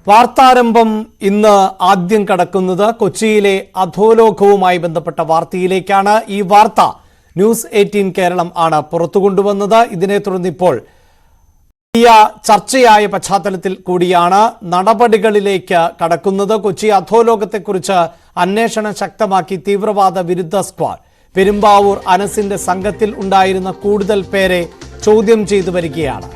വാർത്താരംഭം ഇന്ന് ആദ്യം കടക്കുന്നത് കൊച്ചിയിലെ അധോലോകവുമായി ബന്ധപ്പെട്ട വാർത്തയിലേക്കാണ്. ഈ വാർത്ത ന്യൂസ് 18 കേരളം ആണ് പുറത്തുകൊണ്ടുവന്നത്. ഇതിനെ തുടർന്ന് ഇപ്പോൾ വലിയ ചർച്ചയായ പശ്ചാത്തലത്തിൽ കൂടിയാണ് നടപടികളിലേക്ക് കടക്കുന്നത്. കൊച്ചി അധോലോകത്തെക്കുറിച്ച് അന്വേഷണം ശക്തമാക്കി തീവ്രവാദ വിരുദ്ധ സ്ക്വാഡ്. പെരുമ്പാവൂർ അനസിന്റെ സംഘത്തിൽ ഉണ്ടായിരുന്ന കൂടുതൽ പേരെ ചോദ്യം ചെയ്തു വരികയാണ്.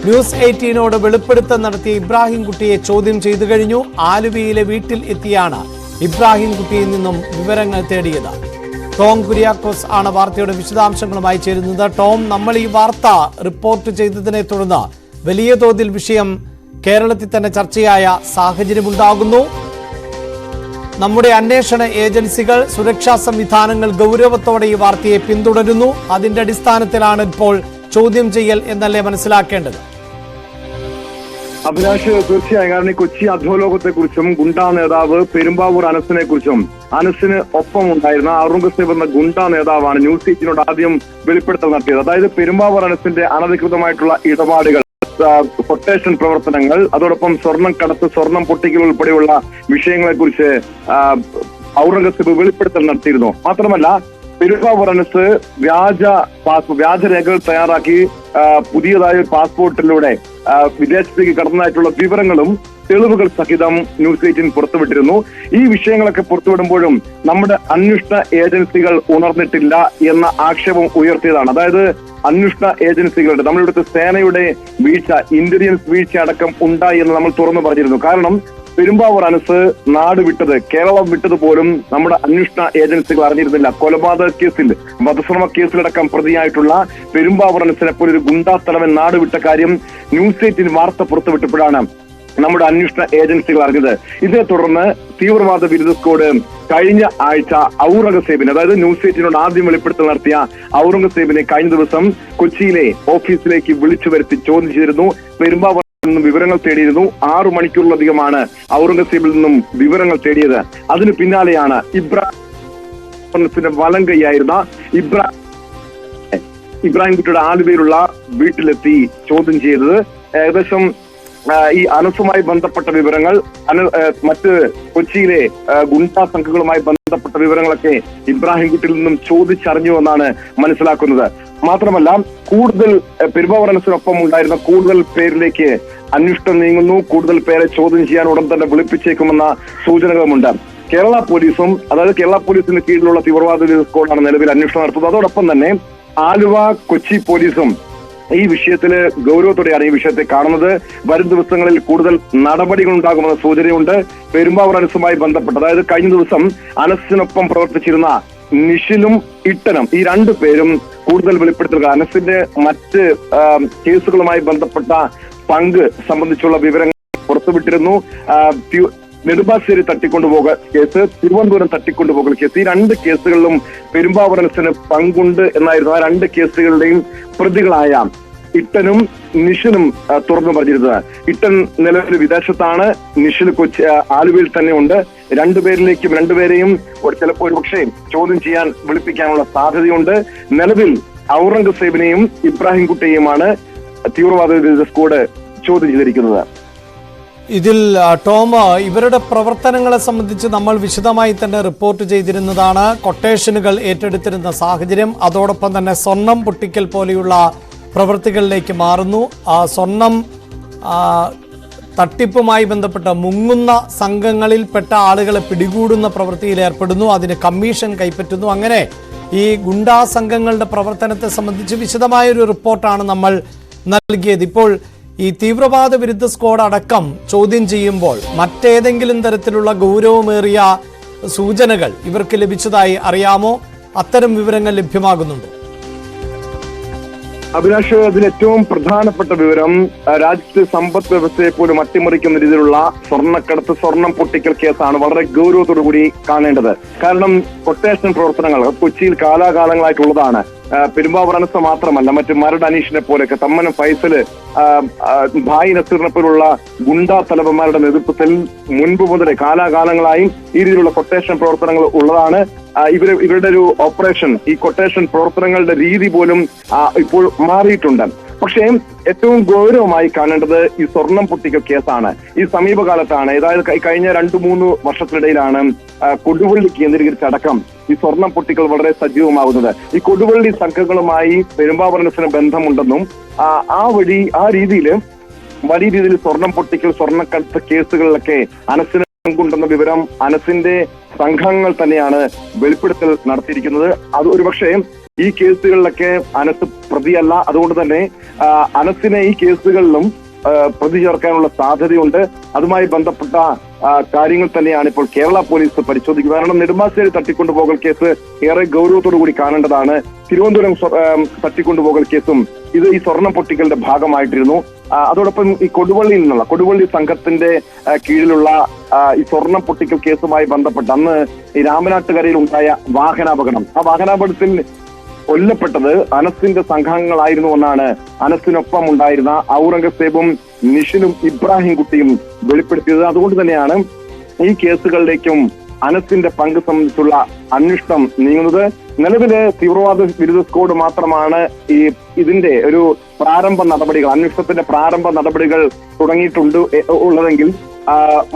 ന്യൂസ് 18നോട് വെളിപ്പെടുത്തൽ നടത്തിയ ഇബ്രാഹിം കുട്ടിയെ ചോദ്യം ചെയ്തു കഴിഞ്ഞു. ആലുവയിലെ വീട്ടിൽ എത്തിയാണ് ഇബ്രാഹിം കുട്ടിയിൽ നിന്നും വിവരങ്ങൾ തേടിയത്. ടോം കുര്യാക്കോസ് ആണ് വാർത്തയുടെ വിശദാംശങ്ങളുമായി ചേരുന്നത്. ടോം, നമ്മൾ ഈ വാർത്ത റിപ്പോർട്ട് ചെയ്തതിനെ തുടർന്ന് വലിയ തോതിൽ വിഷയം കേരളത്തിൽ തന്നെ ചർച്ചയായ സാഹചര്യമുണ്ടാകുന്നു. നമ്മുടെ അന്വേഷണ ഏജൻസികൾ, സുരക്ഷാ സംവിധാനങ്ങൾ ഗൗരവത്തോടെ ഈ വാർത്തയെ പിന്തുടരുന്നു. അതിന്റെ അടിസ്ഥാനത്തിലാണ് ഇപ്പോൾ ചോദ്യം ചെയ്യൽ എന്നല്ലേ മനസ്സിലാക്കേണ്ടത്? അഭിലാഷ്, തീർച്ചയായും. കാരണം ഈ കൊച്ചി അധോലോകത്തെ കുറിച്ചും ഗുണ്ടാ നേതാവ് പെരുമ്പാവൂർ അനസിനെ കുറിച്ചും അനസിന് ഒപ്പം ഉണ്ടായിരുന്ന ഔറംഗസേബ് എന്ന ഗുണ്ടാ നേതാവാണ് ന്യൂസ് 18നോട് ആദ്യം വെളിപ്പെടുത്തൽ നടത്തിയത്. അതായത് പെരുമ്പാവൂർ അനസിന്റെ അനധികൃതമായിട്ടുള്ള ഇടപാടുകൾ, കൊട്ടേഷൻ പ്രവർത്തനങ്ങൾ, അതോടൊപ്പം സ്വർണം കടത്ത്, സ്വർണം പൊട്ടിക്കൽ ഉൾപ്പെടെയുള്ള വിഷയങ്ങളെ കുറിച്ച് ഔറംഗസേബ് വെളിപ്പെടുത്തൽ നടത്തിയിരുന്നു. മാത്രമല്ല, പെരുമ്പാവൂർ അനസ് വ്യാജ രേഖകൾ തയ്യാറാക്കി പുതിയതായ പാസ്പോർട്ടിലൂടെ വിദേശത്തേക്ക് കടന്നതായിട്ടുള്ള വിവരങ്ങളും തെളിവുകൾ സഹിതം ന്യൂസ് 18 പുറത്തുവിട്ടിരുന്നു. ഈ വിഷയങ്ങളൊക്കെ പുറത്തുവിടുമ്പോഴും നമ്മുടെ അന്വേഷണ ഏജൻസികൾ ഉണർന്നിട്ടില്ല എന്ന ആക്ഷേപം ഉയർത്തിയതാണ്. അതായത് അന്വേഷണ ഏജൻസികളുടെ, നമ്മളിവിടുത്തെ സേനയുടെ വീഴ്ച, ഇന്റലിജൻസ് വീഴ്ച അടക്കം ഉണ്ടായി എന്ന് നമ്മൾ തുറന്നു പറഞ്ഞിരുന്നു. കാരണം പെരുമ്പാവൂർ അനസ് നാട് വിട്ടത്, കേരളം വിട്ടത് പോലും നമ്മുടെ അന്വേഷണ ഏജൻസികൾ അറിഞ്ഞിരുന്നില്ല. കൊലപാതക കേസിൽ, വധശ്രമ കേസിലടക്കം പ്രതിയായിട്ടുള്ള പെരുമ്പാവൂർ അനസിനെ പോലെ ഒരു ഗുണ്ടാ തലവൻ നാട് വിട്ട കാര്യം ന്യൂസ് 18 വാർത്ത പുറത്തുവിട്ടപ്പോഴാണ് നമ്മുടെ അന്വേഷണ ഏജൻസികൾ അറിഞ്ഞത്. ഇതിനെ തുടർന്ന് തീവ്രവാദ വിരുദ്ധ സ്ക്വാഡ് കഴിഞ്ഞ ആഴ്ച ഔറംഗസേബിനെ, അതായത് ന്യൂസ് 18നോട് ആദ്യം വെളിപ്പെടുത്തൽ നടത്തിയ ഔറംഗസേബിനെ കഴിഞ്ഞ ദിവസം കൊച്ചിയിലെ ഓഫീസിലേക്ക് വിളിച്ചു വരുത്തി ചോദ്യം ചെയ്തിരുന്നു. പെരുമ്പാവൂർ നിന്നും വിവരങ്ങൾ തേടിയിരുന്നു. 6 മണിക്കൂറിലധികമാണ് ഔറംഗസേബിൽ നിന്നും വിവരങ്ങൾ തേടിയത്. അതിനു പിന്നാലെയാണ് ഇബ്രാഹിമിന്റെ വലം കൈയായിരുന്ന ഇബ്രാഹിം കുട്ടിയുടെ ആലുവയിലുള്ള വീട്ടിലെത്തി ചോദ്യം ചെയ്തത്. ഏകദേശം ഈ അനസുമായി ബന്ധപ്പെട്ട വിവരങ്ങൾ, മറ്റ് കൊച്ചിയിലെ ഗുണ്ടാ സംഘങ്ങളുമായി ബന്ധപ്പെട്ട വിവരങ്ങളൊക്കെ ഇബ്രാഹിം കുട്ടിയിൽ നിന്നും ചോദിച്ചറിഞ്ഞുവെന്നാണ് മനസ്സിലാക്കുന്നത്. മാത്രമല്ല, കൂടുതൽ പെരുമ്പാവൂർ അനസിനൊപ്പം ഉണ്ടായിരുന്ന കൂടുതൽ പേരിലേക്ക് അന്വേഷണം നീങ്ങുന്നു. കൂടുതൽ പേരെ ചോദ്യം ചെയ്യാൻ ഉടൻ തന്നെ വിളിപ്പിച്ചേക്കുമെന്ന സൂചനകളുമുണ്ട്. കേരള പോലീസും, അതായത് കേരള പോലീസിന് കീഴിലുള്ള തീവ്രവാദ വിരുദ്ധ സ്ക്വാഡാണ് നിലവിൽ അന്വേഷണം നടത്തുന്നത്. അതോടൊപ്പം തന്നെ ആലുവ, കൊച്ചി പോലീസും ഈ വിഷയത്തില് ഗൗരവത്തോടെയാണ് ഈ വിഷയത്തെ കാണുന്നത്. വരും ദിവസങ്ങളിൽ കൂടുതൽ നടപടികൾ ഉണ്ടാകുമെന്ന സൂചനയുണ്ട്. പെരുമ്പാവൂർ അനസുമായി ബന്ധപ്പെട്ട്, അതായത് കഴിഞ്ഞ ദിവസം അനസിനൊപ്പം പ്രവർത്തിച്ചിരുന്ന നിഷിലും ഇട്ടനും, ഈ 2 പേരും കൂടുതൽ വെളിപ്പെടുത്തുക. അനസിന്റെ മറ്റ് കേസുകളുമായി ബന്ധപ്പെട്ട പങ്ക് സംബന്ധിച്ചുള്ള വിവരങ്ങൾ പുറത്തുവിട്ടിരുന്നു. നെടുമ്പാശ്ശേരി തട്ടിക്കൊണ്ടുപോകൽ കേസ്, തിരുവനന്തപുരം തട്ടിക്കൊണ്ടുപോകൽ കേസ്, ഈ 2 കേസുകളിലും പെരുമ്പാവൂർ അനസിന് പങ്കുണ്ട് എന്നായിരുന്നു ആ 2 കേസുകളുടെയും പ്രതികളായ ഇട്ടനും നിഷിനും തുറന്നു പറഞ്ഞിരുന്നത്. ഇട്ടൻ നിലവിൽ വിദേശത്താണ്, നിഷിന് കൊച്ചി ആലുവയിൽ തന്നെ ഉണ്ട്. 2 പേരെയും ചിലപ്പോൾ ഒരുപക്ഷെ ചോദ്യം ചെയ്യാൻ വിളിപ്പിക്കാനുള്ള സാധ്യതയുണ്ട്. നിലവിൽ ഔറംഗസേബിനെയും ഇബ്രാഹിം കുട്ടിയെയുമാണ് തീവ്രവാദ വിരുദ്ധ സ്ക്വാഡ് ചോദ്യം ചെയ്തിരിക്കുന്നത്. ഇതിൽ ടോം, ഇവരുടെ പ്രവർത്തനങ്ങളെ സംബന്ധിച്ച് നമ്മൾ വിശദമായി തന്നെ റിപ്പോർട്ട് ചെയ്തിരുന്നതാണ്. കൊട്ടേഷനുകൾ ഏറ്റെടുത്തിരുന്ന സാഹചര്യം, അതോടൊപ്പം തന്നെ സ്വർണം പൊട്ടിക്കൽ പോലെയുള്ള പ്രവൃത്തികളിലേക്ക് മാറുന്നു. സ്വർണം തട്ടിപ്പുമായി ബന്ധപ്പെട്ട് മുങ്ങുന്ന സംഘങ്ങളിൽപ്പെട്ട ആളുകളെ പിടികൂടുന്ന പ്രവൃത്തിയിൽ ഏർപ്പെടുന്നു, അതിന് കമ്മീഷൻ കൈപ്പറ്റുന്നു. അങ്ങനെ ഈ ഗുണ്ടാ സംഘങ്ങളുടെ പ്രവർത്തനത്തെ സംബന്ധിച്ച് വിശദമായൊരു റിപ്പോർട്ടാണ് നമ്മൾ നൽകിയത്. ഇപ്പോൾ ഈ തീവ്രവാദ വിരുദ്ധ സ്ക്വാഡ് അടക്കം ചോദ്യം ചെയ്യുമ്പോൾ മറ്റേതെങ്കിലും തരത്തിലുള്ള ഗൗരവമേറിയ സൂചനകൾ ഇവർക്ക് ലഭിച്ചതായി അറിയാമോ? അത്തരം വിവരങ്ങൾ ലഭ്യമാകുന്നുണ്ടോ? അഭിലാഷ്, അതിൽ ഏറ്റവും പ്രധാനപ്പെട്ട വിവരം, രാജ്യത്തെ സമ്പദ് വ്യവസ്ഥയെ പോലും അട്ടിമറിക്കുന്ന രീതിയിലുള്ള സ്വർണ്ണക്കടത്ത്, സ്വർണം പൊട്ടിക്കൽ കേസാണ് വളരെ ഗൗരവത്തോടു കൂടി കാണേണ്ടത്. കാരണം കൊട്ടേഷൻ പ്രവർത്തനങ്ങൾ കൊച്ചിയിൽ കാലാകാലങ്ങളായിട്ടുള്ളതാണ്. പെരുമ്പാവൂർ അനസ് മാത്രമല്ല, മറ്റ് മരട് അനീഷിനെ പോലെയൊക്കെ, തമ്മനം ഫൈസല്, ഭായി നസീറിനെ പോലുള്ള ഗുണ്ടാ തലവന്മാരുടെ നേതൃത്വത്തിൽ മുൻപ് മുതലേ കാലാകാലങ്ങളായി ഈ രീതിയിലുള്ള കൊട്ടേഷൻ പ്രവർത്തനങ്ങൾ ഉള്ളതാണ്. ഇവരുടെ ഒരു ഓപ്പറേഷൻ, ഈ കൊട്ടേഷൻ പ്രവർത്തനങ്ങളുടെ രീതി പോലും ഇപ്പോൾ മാറിയിട്ടുണ്ട്. പക്ഷേ ഏറ്റവും ഗൗരവമായി കാണേണ്ടത് ഈ സ്വർണം പൊട്ടിക്കൽ കേസാണ്. ഈ സമീപകാലത്താണ്, അതായത് കഴിഞ്ഞ 2-3 വർഷത്തിനിടയിലാണ് കൊടുവള്ളി കേന്ദ്രീകരിച്ചടക്കം ഈ സ്വർണം പൊട്ടിക്കൽ വളരെ സജീവമാകുന്നത്. ഈ കൊടുവള്ളി സംഘങ്ങളുമായി പെരുമ്പാവൂർ അനസിന് ബന്ധമുണ്ടെന്നും ആ രീതിയിൽ വലിയ രീതിയിൽ സ്വർണം പൊട്ടിക്കൽ, സ്വർണ്ണക്കടത്ത് കേസുകളിലൊക്കെ അനസിന് പങ്കുണ്ടെന്ന വിവരം അനസിന്റെ സംഘങ്ങൾ തന്നെയാണ് വെളിപ്പെടുത്തൽ നടത്തിയിരിക്കുന്നത്. അത് ഒരുപക്ഷെ ഈ കേസുകളിലൊക്കെ അനസ് പ്രതിയല്ല, അതുകൊണ്ട് തന്നെ അനസിനെ ഈ കേസുകളിലും പ്രതി ചേർക്കാനുള്ള സാധ്യതയുണ്ട്. അതുമായി ബന്ധപ്പെട്ട കാര്യങ്ങൾ തന്നെയാണ് ഇപ്പോൾ കേരള പോലീസ് പരിശോധിക്കുന്നത്. കാരണം നെടുമ്പാശ്ശേരി തട്ടിക്കൊണ്ടുപോകൽ കേസ് ഏറെ ഗൗരവത്തോടു കൂടി കാണേണ്ടതാണ്. തിരുവനന്തപുരം തട്ടിക്കൊണ്ടുപോകൽ കേസും ഇത് ഈ സ്വർണം പൊട്ടിക്കലിന്റെ ഭാഗമായിട്ടിരുന്നു. അതോടൊപ്പം ഈ കൊടുവള്ളി സംഘത്തിന്റെ കീഴിലുള്ള ഈ സ്വർണം പൊട്ടിക്കൽ കേസുമായി ബന്ധപ്പെട്ട് അന്ന് ഈ രാമനാട്ടുകരയിൽ ഉണ്ടായ വാഹനാപകടം, ആ വാഹനാപകടത്തിൽ കൊല്ലപ്പെട്ടത് അനസിന്റെ സംഘങ്ങളായിരുന്നു എന്നാണ് അനസിനൊപ്പം ഉണ്ടായിരുന്ന ഔറംഗസേബും നിഷിനും ഇബ്രാഹിം കുട്ടിയും വെളിപ്പെടുത്തിയത്. അതുകൊണ്ട് തന്നെയാണ് ഈ കേസുകളിലേക്കും അനസിന്റെ പങ്ക് സംബന്ധിച്ചുള്ള അന്വേഷണം നീങ്ങുന്നത്. നിലവില് തീവ്രവാദ വിരുദ്ധ സ്ക്വാഡ് മാത്രമാണ് ഇതിന്റെ ഒരു പ്രാരംഭ നടപടികൾ, അന്വേഷണത്തിന്റെ പ്രാരംഭ നടപടികൾ ഉള്ളതെങ്കിൽ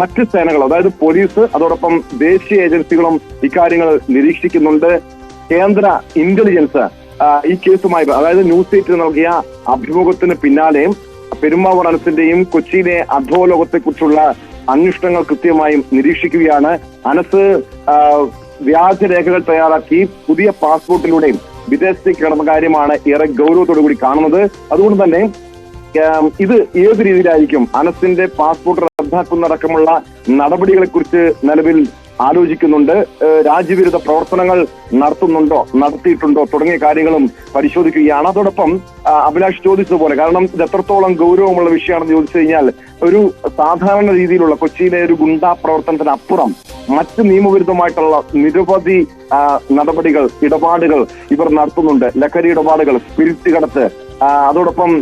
മറ്റ് സേനകൾ, അതായത് പോലീസ്, അതോടൊപ്പം ദേശീയ ഏജൻസികളും ഇക്കാര്യങ്ങൾ നിരീക്ഷിക്കുന്നുണ്ട്. കേന്ദ്ര ഇന്റലിജൻസ് ഈ കേസുമായി, അതായത് ന്യൂസ് 8 നൽകിയ അഭിമുഖത്തിന് പിന്നാലെ പെരുമ്പാവൂർ അനസിന്റെയും കൊച്ചിയിലെ അധോലോകത്തെക്കുറിച്ചുള്ള അന്വേഷണങ്ങൾ കൃത്യമായും നിരീക്ഷിക്കുകയാണ്. അനസ് വ്യാജരേഖകൾ തയ്യാറാക്കി പുതിയ പാസ്പോർട്ടിലൂടെയും വിദേശത്തേക്ക് കടന്ന കാര്യമാണ് ഏറെ ഗൗരവത്തോടു കൂടി കാണുന്നത്. അതുകൊണ്ട് തന്നെ ഇത് ഏത് രീതിയിലായിരിക്കും അനസിന്റെ പാസ്പോർട്ട് റദ്ദാക്കുന്നതടക്കമുള്ള നടപടികളെ കുറിച്ച് നിലവിൽ ആലോചിക്കുന്നുണ്ട്. രാജ്യവിരുദ്ധ പ്രവർത്തനങ്ങൾ നടത്തിയിട്ടുണ്ടോ തുടങ്ങിയ കാര്യങ്ങളും പരിശോധിക്കുകയാണ്. അതോടൊപ്പം അഭിലാഷ് ചോദിച്ചതുപോലെ, കാരണം ഇത് എത്രത്തോളം ഗൗരവമുള്ള വിഷയമാണെന്ന് ചോദിച്ചു കഴിഞ്ഞാൽ, ഒരു സാധാരണ രീതിയിലുള്ള കൊച്ചിയിലെ ഒരു ഗുണ്ടാ പ്രവർത്തനത്തിനപ്പുറം മറ്റ് നിയമവിരുദ്ധമായിട്ടുള്ള നിരവധി ഇടപാടുകൾ ഇവർ നടത്തുന്നുണ്ട്. ലഹരി ഇടപാടുകൾ, സ്പിരിറ്റ് കടത്ത്, അതോടൊപ്പം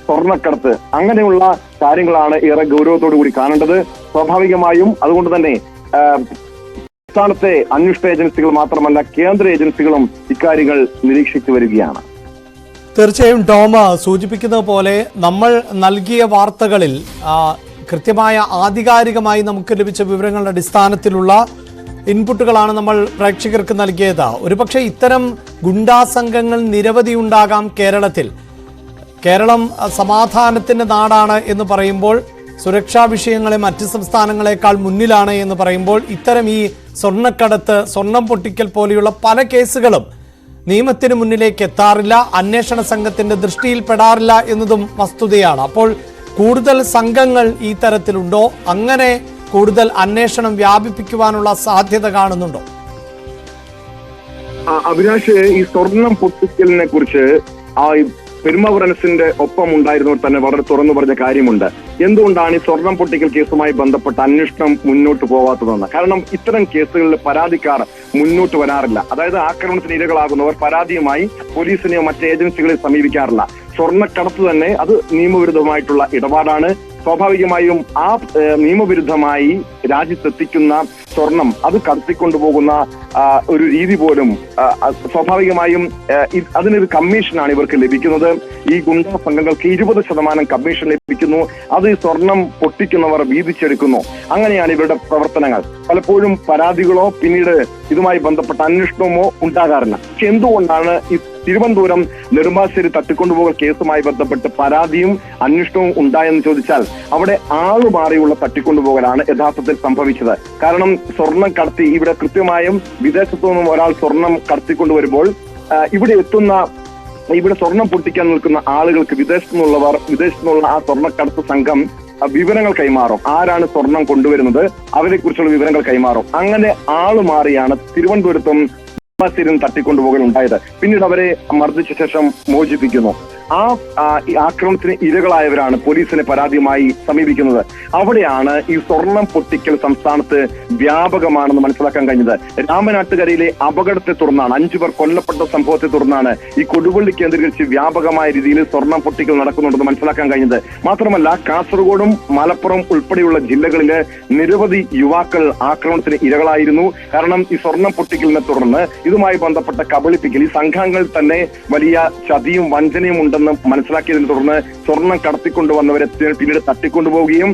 സ്വർണ്ണക്കടത്ത്, അങ്ങനെയുള്ള കാര്യങ്ങളാണ് ഏറെ ഗൗരവത്തോടു കൂടി കാണേണ്ടത്. സ്വാഭാവികമായും അതുകൊണ്ട് തന്നെ സംസ്ഥാനത്തെ അന്വേഷണ ഏജൻസികൾ മാത്രമല്ല കേന്ദ്ര ഏജൻസികളും ഇക്കാര്യങ്ങൾ നിരീക്ഷിച്ചു വരികയാണ്. തീർച്ചയായും ടോം സൂചിപ്പിക്കുന്നത് പോലെ നമ്മൾ നൽകിയ വാർത്തകളിൽ കൃത്യമായ ആധികാരികമായി നമുക്ക് ലഭിച്ച വിവരങ്ങളുടെ അടിസ്ഥാനത്തിലുള്ള ഇൻപുട്ടുകളാണ് നമ്മൾ പ്രേക്ഷകർക്ക് നൽകിയത്. ഒരുപക്ഷെ ഇത്തരം ഗുണ്ടാ സംഘങ്ങൾ നിരവധി ഉണ്ടാകാം കേരളത്തിൽ. കേരളം സമാധാനത്തിന്റെ നാടാണ് എന്ന് പറയുമ്പോൾ, സുരക്ഷാ വിഷയങ്ങളെ മറ്റ് സംസ്ഥാനങ്ങളെക്കാൾ മുന്നിലാണ് എന്ന് പറയുമ്പോൾ, ഇത്തരം ഈ സ്വർണ്ണക്കടത്ത്, സ്വർണം പൊട്ടിക്കൽ പോലെയുള്ള പല കേസുകളും നിയമത്തിന് മുന്നിലേക്ക് എത്താറില്ല, അന്വേഷണ സംഘത്തിന്റെ ദൃഷ്ടിയിൽപ്പെടാറില്ല എന്നതും വസ്തുതയാണ്. അപ്പോൾ കൂടുതൽ സംഘങ്ങൾ ഈ തരത്തിലുണ്ടോ? അങ്ങനെ കൂടുതൽ അന്വേഷണം വ്യാപിപ്പിക്കുവാനുള്ള സാധ്യത കാണുന്നുണ്ടോ? അഭിലാഷ്, ഈ സ്വർണം പൊട്ടിക്കലിനെ കുറിച്ച് പെരുമ്പാവൂർ അനസിന്റെ ഒപ്പം ഉണ്ടായിരുന്നവർ തന്നെ വളരെ തുറന്നു പറഞ്ഞ കാര്യമുണ്ട്. എന്തുകൊണ്ടാണ് ഈ സ്വർണം പൊട്ടിക്കൽ കേസുമായി ബന്ധപ്പെട്ട അന്വേഷണം മുന്നോട്ട് പോവാത്തതെന്ന്. കാരണം ഇത്തരം കേസുകളിൽ പരാതിക്കാർ മുന്നോട്ട് വരാറില്ല. അതായത് ആക്രമണത്തിന് ഇരകളാകുന്നവർ പരാതിയുമായി പോലീസിനെയോ മറ്റ് ഏജൻസികളെ സമീപിക്കാറില്ല. സ്വർണ്ണക്കടത്ത് തന്നെ അത് നിയമവിരുദ്ധമായിട്ടുള്ള ഇടപാടാണ്. സ്വാഭാവികമായും ആ നിയമവിരുദ്ധമായി രാജ്യത്തെത്തിക്കുന്ന സ്വർണം അത് കടത്തിക്കൊണ്ടുപോകുന്ന ഒരു രീതി പോലും സ്വാഭാവികമായും അതിനൊരു കമ്മീഷനാണ് ഇവർക്ക് ലഭിക്കുന്നത്. ഈ ഗുണ്ടാ സംഘങ്ങൾക്ക് 20% കമ്മീഷൻ ലഭിക്കുന്നു. അത് ഈ സ്വർണം പൊട്ടിക്കുന്നവർ വീതിച്ചെടുക്കുന്നു. അങ്ങനെയാണ് ഇവരുടെ പ്രവർത്തനങ്ങൾ. പലപ്പോഴും പരാതികളോ പിന്നീട് ഇതുമായി ബന്ധപ്പെട്ട അന്വേഷണമോ ഉണ്ടാകാറില്ല. പക്ഷെ എന്തുകൊണ്ടാണ് ഈ തിരുവനന്തപുരം നെടുമ്പാശ്ശേരി തട്ടിക്കൊണ്ടുപോകൽ കേസുമായി ബന്ധപ്പെട്ട് പരാതിയും അന്വേഷണവും ഉണ്ടായെന്ന് ചോദിച്ചാൽ, അവിടെ ആളുമാറിയുള്ള തട്ടിക്കൊണ്ടുപോകലാണ് യഥാർത്ഥത്തിൽ സംഭവിച്ചത്. കാരണം സ്വർണം കടത്തി ഇവിടെ കൃത്യമായും വിദേശത്തു നിന്നും ഒരാൾ സ്വർണം കടത്തിക്കൊണ്ടുവരുമ്പോൾ ഇവിടെ സ്വർണം പൊട്ടിക്കാൻ നിൽക്കുന്ന ആളുകൾക്ക് വിദേശത്തു നിന്നുള്ള ആ സ്വർണ്ണക്കടത്ത് സംഘം വിവരങ്ങൾ കൈമാറും. ആരാണ് സ്വർണം കൊണ്ടുവരുന്നത്, അവരെ കുറിച്ചുള്ള വിവരങ്ങൾ കൈമാറും. അങ്ങനെ ആളുമാറിയാണ് തിരുവനന്തപുരത്തും തട്ടിക്കൊണ്ടുപോകൽ ഉണ്ടായത്. പിന്നീട് അവരെ മർദ്ദിച്ച ശേഷം മോചിപ്പിക്കുന്നു. ഈ ആക്രമണത്തിന് ഇരകളായവരാണ് പോലീസിനെ പരാതിയുമായി സമീപിക്കുന്നത്. അവിടെയാണ് ഈ സ്വർണം പൊട്ടിക്കൽ സംസ്ഥാനത്ത് വ്യാപകമാണെന്ന് മനസ്സിലാക്കാൻ കഴിഞ്ഞത്. രാമനാട്ടുകരയിലെ അപകടത്തെ തുടർന്നാണ്, 5 പേർ കൊല്ലപ്പെട്ട സംഭവത്തെ തുടർന്നാണ് ഈ കൊടുവള്ളി കേന്ദ്രീകരിച്ച് വ്യാപകമായ രീതിയിൽ സ്വർണം പൊട്ടിക്കൽ നടക്കുന്നുണ്ടെന്ന് മനസ്സിലാക്കാൻ കഴിഞ്ഞത്. മാത്രമല്ല, കാസർഗോഡും മലപ്പുറം ഉൾപ്പെടെയുള്ള ജില്ലകളിലെ നിരവധി യുവാക്കൾ ആക്രമണത്തിന് ഇരകളായിരുന്നു. കാരണം ഈ സ്വർണം പൊട്ടിക്കലിനെ തുടർന്ന് ഇതുമായി ബന്ധപ്പെട്ട കബളിപ്പിക്കൽ, ഈ സംഘങ്ങൾ തന്നെ വലിയ ചതിയും വഞ്ചനയും ഉണ്ടെന്ന് മനസ്സിലാക്കിയതിനെ തുടർന്ന് സ്വർണം കടത്തിക്കൊണ്ടുവന്നവരെ പിന്നീട് തട്ടിക്കൊണ്ടുപോവുകയും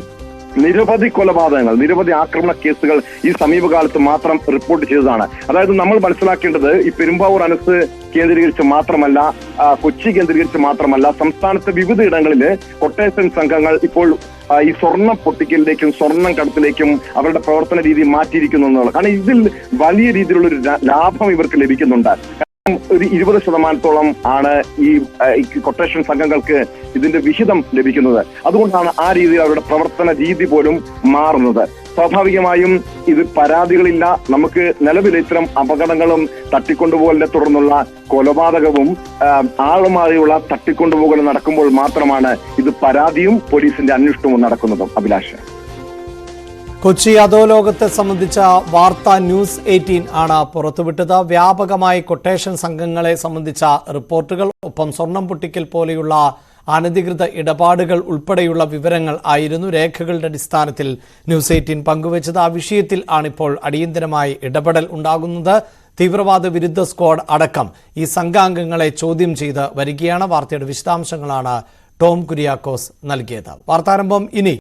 നിരവധി കൊലപാതകങ്ങൾ, നിരവധി ആക്രമണ കേസുകൾ ഈ സമീപകാലത്ത് മാത്രം റിപ്പോർട്ട് ചെയ്തതാണ്. അതായത് നമ്മൾ മനസ്സിലാക്കേണ്ടത് ഈ പെരുമ്പാവൂർ അനസ് കേന്ദ്രീകരിച്ച് മാത്രമല്ല, കൊച്ചി കേന്ദ്രീകരിച്ച് മാത്രമല്ല, സംസ്ഥാനത്തെ വിവിധ ഇടങ്ങളിൽ കൊട്ടേഷൻ സംഘങ്ങൾ ഇപ്പോൾ ഈ സ്വർണം പൊട്ടിക്കലിലേക്കും സ്വർണം കടത്തിലേക്കും അവരുടെ പ്രവർത്തന രീതി മാറ്റിയിരിക്കുന്നു എന്നുള്ളത്. കാരണം ഇതിൽ വലിയ രീതിയിലുള്ള ഒരു ലാഭം ഇവർക്ക് ലഭിക്കുന്നുണ്ട്. ഒരു 20% ആണ് ഈ കൊട്ടേഷൻ സംഘങ്ങൾക്ക് ഇതിന്റെ വിഹിതം ലഭിക്കുന്നത്. അതുകൊണ്ടാണ് ആ രീതിയിൽ അവരുടെ പ്രവർത്തന രീതി പോലും മാറുന്നത്. സ്വാഭാവികമായും ഇത് പരാതികളില്ല. നമുക്ക് നിലവിൽ ഇത്തരം അപകടങ്ങളും തട്ടിക്കൊണ്ടുപോകലിനെ തുടർന്നുള്ള കൊലപാതകവും ആളുമായുള്ള തട്ടിക്കൊണ്ടുപോകലും നടക്കുമ്പോൾ മാത്രമാണ് ഇത് പരാതിയും പോലീസിന്റെ അന്വേഷണവും നടക്കുന്നതും. അഭിലാഷ്, കൊച്ചി അധോലോകത്തെ സംബന്ധിച്ച വാർത്ത ന്യൂസ് 18 ആണ് പുറത്തുവിട്ടത്. വ്യാപകമായി കൊട്ടേഷൻ സംഘങ്ങളെ സംബന്ധിച്ച റിപ്പോർട്ടുകൾ, ഒപ്പം സ്വർണം പൊട്ടിക്കൽ പോലെയുള്ള അനധികൃത ഇടപാടുകൾ ഉൾപ്പെടെയുള്ള വിവരങ്ങൾ ആയിരുന്നു രേഖകളുടെ അടിസ്ഥാനത്തിൽ ന്യൂസ് 18 പങ്കുവച്ചത്. ആ വിഷയത്തിൽ ആണിപ്പോൾ അടിയന്തരമായി ഇടപെടൽ ഉണ്ടാകുന്നത്. തീവ്രവാദ വിരുദ്ധ സ്ക്വാഡ് അടക്കം ഈ സംഘാംഗങ്ങളെ ചോദ്യം ചെയ്ത് വരികയാണ്. വാർത്തയുടെ വിശദാംശങ്ങളാണ് ടോം കുര്യാക്കോസ് നൽകിയത്. വാർത്താരംഭം ഇനി.